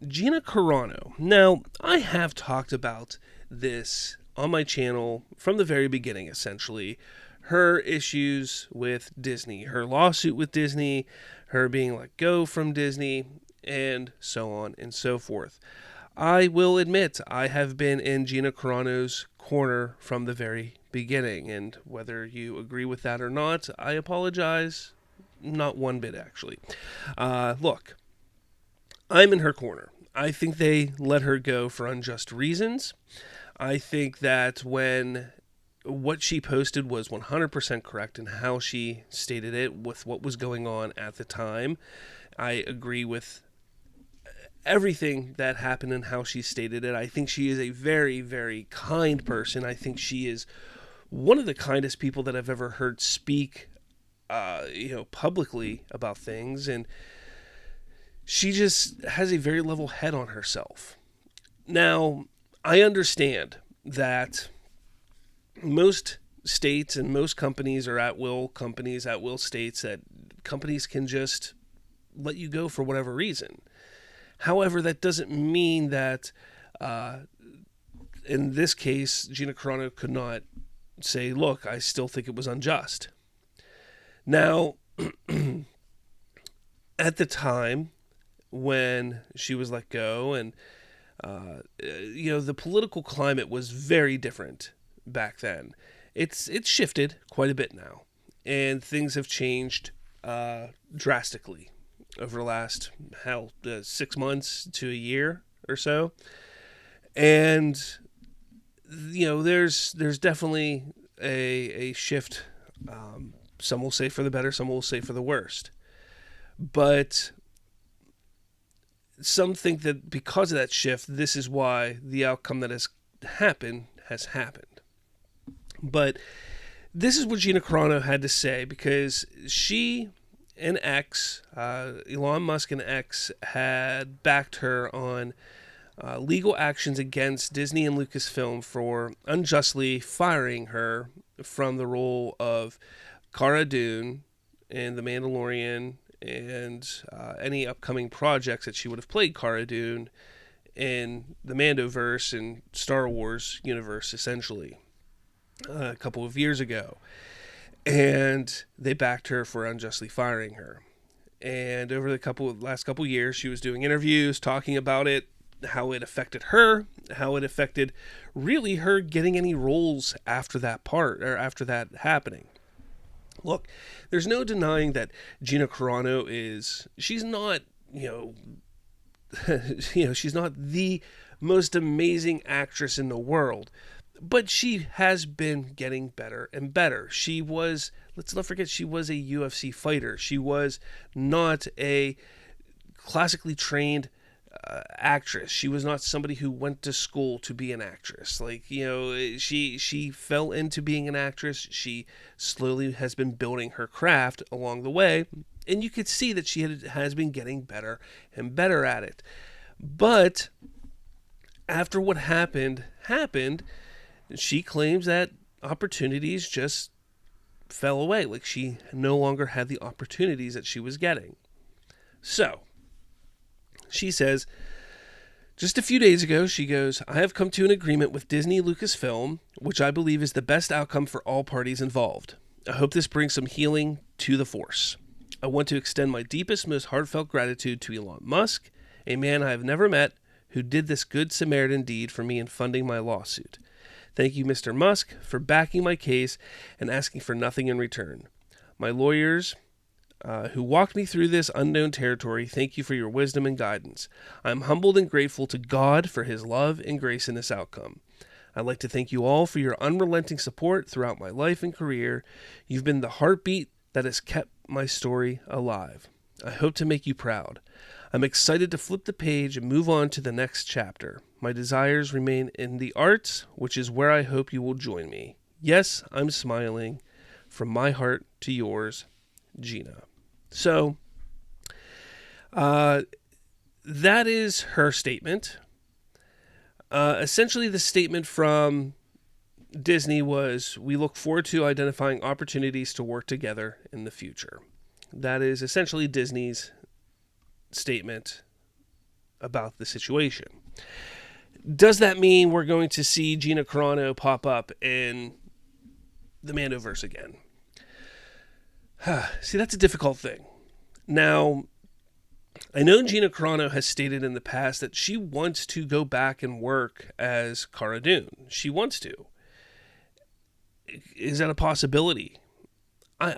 Gina Carano. Now, I have talked about this on my channel from the very beginning, essentially. Her issues with Disney, her lawsuit with Disney, her being let go from Disney, and so on and so forth. I will admit I have been in Gina Carano's corner from the very beginning, and whether you agree with that or not, I apologize. Not one bit, actually. Look, I'm in her corner. I think they let her go for unjust reasons. I think that when what she posted was 100% correct in how she stated it with what was going on at the time, I agree with everything that happened and how she stated it. I think she is a very, very kind person. I think she is one of the kindest people that I've ever heard speak, publicly about things, and she just has a very level head on herself. Now, I understand that most states and most companies are at will companies, at will states, that companies can just let you go for whatever reason. However, that doesn't mean that in this case, Gina Carano could not say, look, I still think it was unjust. Now, at the time when she was let go, and the political climate was very different back then. It's shifted quite a bit now, and things have changed drastically over the last 6 months to a year or so. And there's definitely a shift. Some will say for the better, some will say for the worst. But some think that because of that shift, this is why the outcome that has happened. But this is what Gina Carano had to say, because she and Elon Musk and X, had backed her on legal actions against Disney and Lucasfilm for unjustly firing her from the role of Cara Dune in The Mandalorian, and any upcoming projects that she would have played Cara Dune in the Mandoverse and Star Wars universe, essentially, a couple of years ago. And they backed her for unjustly firing her. And over the last couple of years, she was doing interviews talking about it, how it affected her, how it affected really her getting any roles after that part, or after that happening. Look, there's no denying that Gina Carano she's not, she's not the most amazing actress in the world, but she has been getting better and better. Let's not forget, she was a UFC fighter. She was not a classically trained actress. She was not somebody who went to school to be an actress. She fell into being an actress. She slowly has been building her craft along the way, and you could see that she has been getting better and better at it. But after what happened, she claims that opportunities just fell away. Like, she no longer had the opportunities that she was getting. So she says, just a few days ago, she goes, I have come to an agreement with Disney Lucasfilm, which I believe is the best outcome for all parties involved. I hope this brings some healing to the Force. I want to extend my deepest, most heartfelt gratitude to Elon Musk, a man I have never met, who did this good Samaritan deed for me in funding my lawsuit. Thank you, Mr. Musk, for backing my case and asking for nothing in return. My lawyers, who walked me through this unknown territory, thank you for your wisdom and guidance. I'm humbled and grateful to God for his love and grace in this outcome. I'd like to thank you all for your unrelenting support throughout my life and career. You've been the heartbeat that has kept my story alive. I hope to make you proud. I'm excited to flip the page and move on to the next chapter. My desires remain in the arts, which is where I hope you will join me. Yes, I'm smiling. From my heart to yours, Gina. So, that is her statement. Essentially, the statement from Disney was, we look forward to identifying opportunities to work together in the future. That is essentially Disney's statement about the situation. Does that mean we're going to see Gina Carano pop up in the Mandoverse again? See, that's a difficult thing. Now, I know Gina Carano has stated in the past that she wants to go back and work as Cara Dune. She wants to. Is that a possibility? I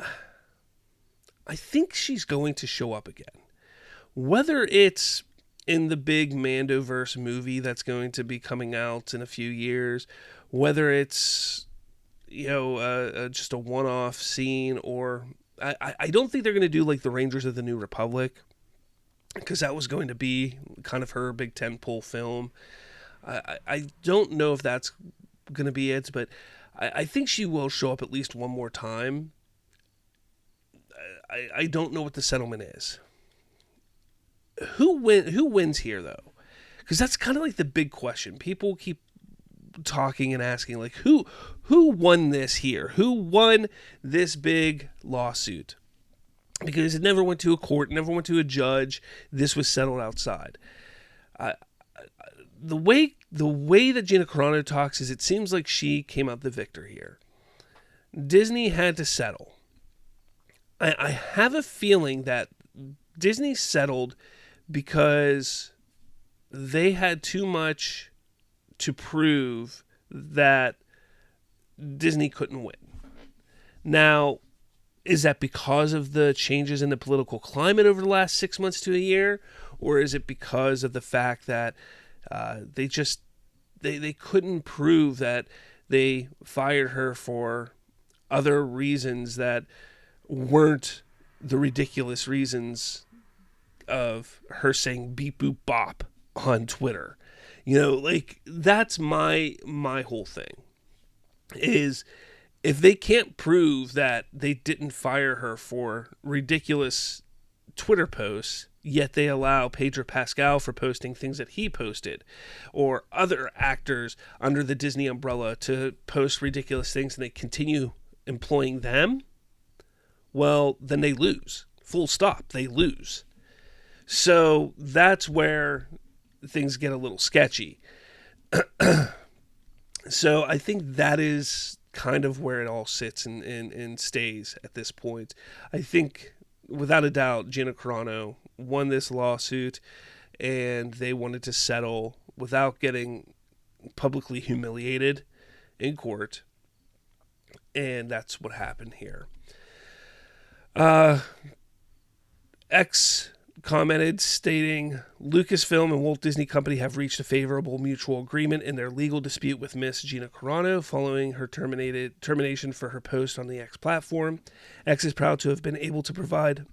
think she's going to show up again. Whether it's in the big Mandoverse movie that's going to be coming out in a few years, whether it's, just a one-off scene, or I don't think they're going to do like the Rangers of the New Republic, because that was going to be kind of her big tentpole film. I don't know if that's going to be it, but I think she will show up at least one more time. I don't know what the settlement is. Who wins here, though? Because that's kind of like the big question. People keep talking and asking, like, who won this here? Who won this big lawsuit? Because it never went to a court, never went to a judge. This was settled outside. The way that Gina Carano talks is, it seems like she came out the victor here. Disney had to settle. I have a feeling that Disney settled because they had too much to prove that Disney couldn't win. Now, is that because of the changes in the political climate over the last 6 months to a year? Or is it because of the fact that they couldn't prove that they fired her for other reasons that weren't the ridiculous reasons of her saying beep boop bop on Twitter? That's my whole thing, is if they can't prove that they didn't fire her for ridiculous Twitter posts, yet they allow Pedro Pascal for posting things that he posted, or other actors under the Disney umbrella to post ridiculous things, and they continue employing them, well, then they lose. Full stop. They lose. So that's where things get a little sketchy. So I think that is kind of where it all sits and stays at this point. I think, without a doubt, Gina Carano won this lawsuit, and they wanted to settle without getting publicly humiliated in court, and that's what happened here. X commented, stating, Lucasfilm and Walt Disney Company have reached a favorable mutual agreement in their legal dispute with Miss Gina Carano following her termination for her post on the X platform. X is proud to have been able to provide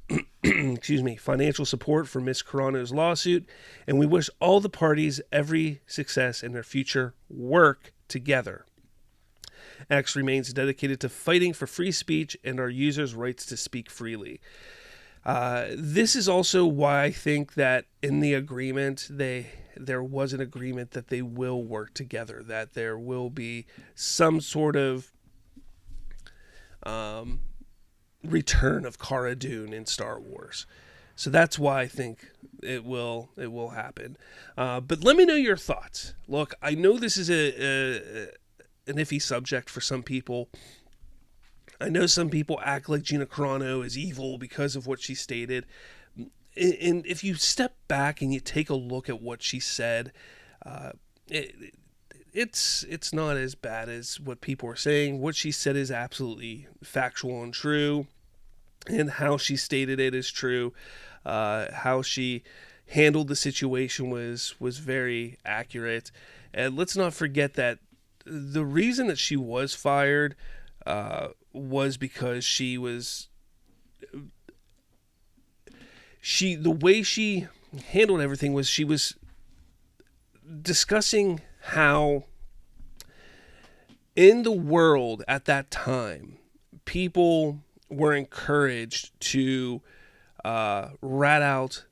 financial support for Miss Carano's lawsuit, and we wish all the parties every success in their future work together. X remains dedicated to fighting for free speech and our users' rights to speak freely. This is also why I think that in the agreement, there was an agreement that they will work together, that there will be some sort of return of Cara Dune in Star Wars. So that's why I think it will happen. But let me know your thoughts. Look, I know this is an iffy subject for some people. I know some people act like Gina Carano is evil because of what she stated. And if you step back and you take a look at what she said, it's not as bad as what people are saying. What she said is absolutely factual and true, and how she stated it is true. How she handled the situation was very accurate. And let's not forget that the reason that she was fired was because the way she handled everything was she was discussing how in the world at that time, people were encouraged to rat out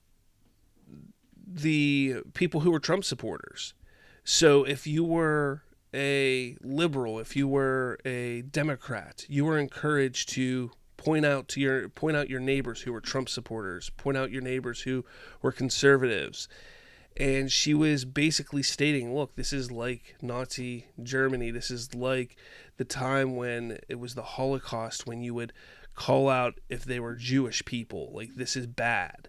the people who were Trump supporters. So if you were a liberal, if you were a Democrat, you were encouraged to point out your neighbors who were Trump supporters, point out your neighbors who were conservatives. And she was basically stating, look, this is like Nazi Germany. This is like the time when it was the Holocaust, when you would call out if they were Jewish people. Like, this is bad.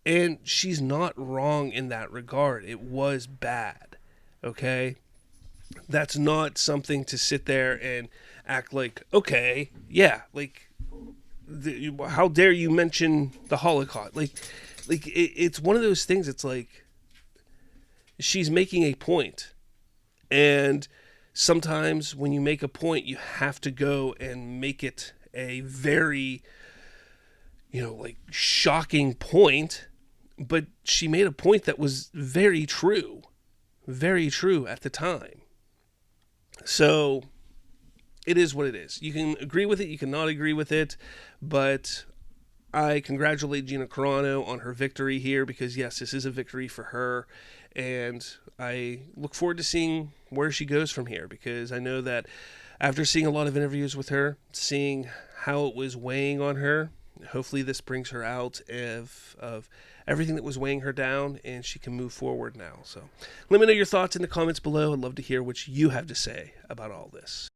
And she's not wrong in that regard. It was bad. Okay? That's not something to sit there and act like, okay, yeah, like, how dare you mention the Holocaust? It's one of those things. It's like she's making a point, and sometimes when you make a point, you have to go and make it a very, like, shocking point. But she made a point that was very true at the time. So it is what it is. You can agree with it, you cannot agree with it, but I congratulate Gina Carano on her victory here, because yes, this is a victory for her, and I look forward to seeing where she goes from here, because I know that after seeing a lot of interviews with her, seeing how it was weighing on her, hopefully this brings her out of everything that was weighing her down, and she can move forward now. So let me know your thoughts in the comments below. I'd love to hear what you have to say about all this.